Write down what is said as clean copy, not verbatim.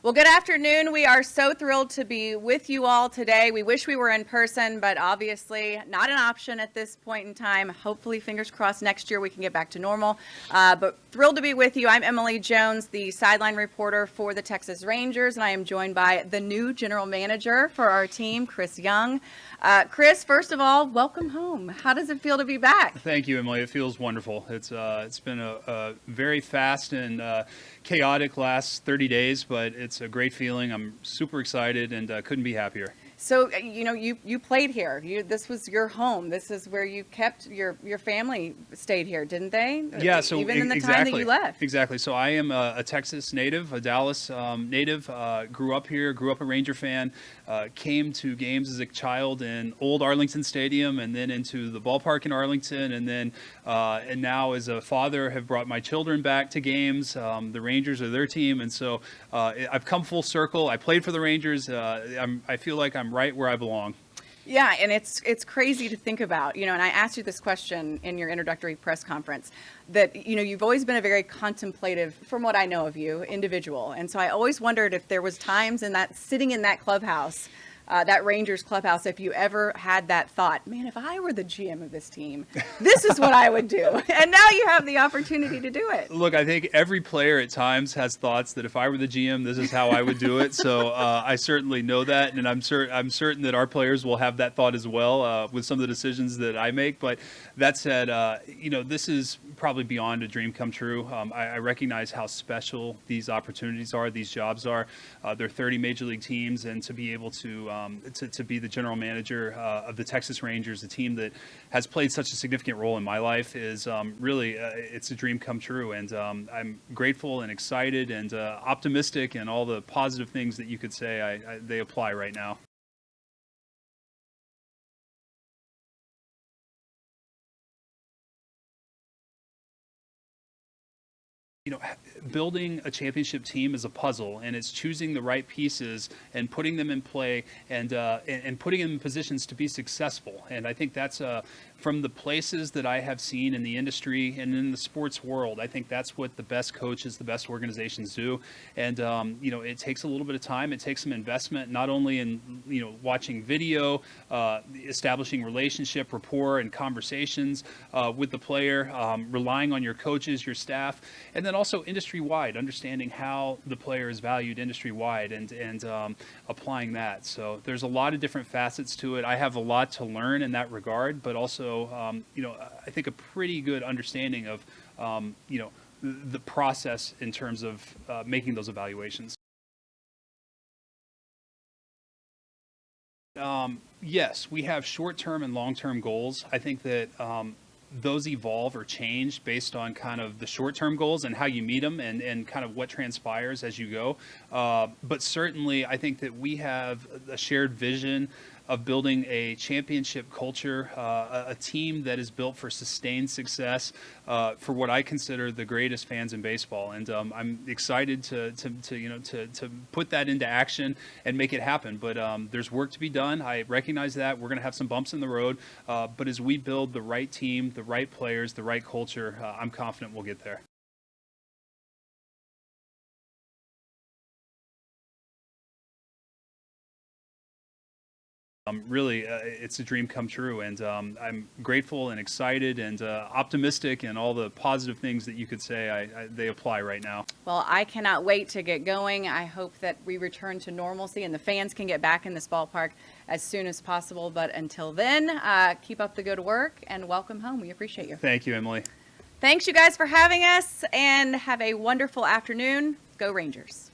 Well, good afternoon. We are so thrilled to be with you all today. We wish we were in person, but obviously not an option at this point in time. Hopefully, fingers crossed, next year we can get back to normal. But thrilled to be with you. I'm Emily Jones, the sideline reporter for the Texas Rangers, and I am joined by the new general manager for our team, Chris Young. Chris, first of all, welcome home. How does it feel to be back? Thank you, Emily. It feels wonderful. It's been a very fast and chaotic last 30 days, but it's a great feeling. I'm super excited and couldn't be happier. So, you played here. This was your home. This is where you kept your family stayed here, didn't they? Yeah, so even in the time that you left. Exactly. So I am a Texas native, a Dallas native. Grew up here, grew up a Ranger fan. Came to games as a child in old Arlington Stadium, and then into the ballpark in Arlington, and then and now as a father have brought my children back to games. The Rangers are their team, and so I've come full circle. I played for the Rangers. I feel like I'm right where I belong. Yeah, and it's crazy to think about, and I asked you this question in your introductory press conference, that, you've always been a very contemplative, from what I know of you, individual. And so I always wondered if there was times in that, sitting in that clubhouse, that Rangers clubhouse, if you ever had that thought, man, if I were the GM of this team, this is what I would do. And now you have the opportunity to do it. Look, I think every player at times has thoughts that if I were the GM, this is how I would do it. So I certainly know that, and I'm certain that our players will have that thought as well with some of the decisions that I make. But that said, this is probably beyond a dream come true. I recognize how special these opportunities are, these jobs are. They're 30 major league teams, and to be able to be the general manager of the Texas Rangers, a team that has played such a significant role in my life, is really it's a dream come true. And I'm grateful and excited and optimistic, and all the positive things that you could say they apply right now. Building a championship team is a puzzle, and it's choosing the right pieces and putting them in play and putting them in positions to be successful. And I think that's from the places that I have seen in the industry and in the sports world, I think that's what the best coaches, the best organizations do. And it takes a little bit of time. It takes some investment, not only in watching video, establishing relationship, rapport, and conversations with the player, relying on your coaches, your staff, and then also industry-wide, understanding how the player is valued industry-wide and applying that. So there's a lot of different facets to it. I have a lot to learn in that regard, but also, I think a pretty good understanding of, the process in terms of making those evaluations. Yes, we have short-term and long-term goals. I think that those evolve or change based on kind of the short-term goals and how you meet them and kind of what transpires as you go. But certainly, I think that we have a shared vision of building a championship culture, a team that is built for sustained success for what I consider the greatest fans in baseball. And I'm excited to put that into action and make it happen. But there's work to be done. I recognize that. We're going to have some bumps in the road. But as we build the right team, the right players, the right culture, I'm confident we'll get there. Really, it's a dream come true, and I'm grateful and excited and optimistic, and all the positive things that you could say they apply right now. Well, I cannot wait to get going. I hope that we return to normalcy and the fans can get back in this ballpark as soon as possible. But until then, keep up the good work and welcome home. We appreciate you. Thank you, Emily. Thanks, you guys, for having us, and have a wonderful afternoon. Go Rangers.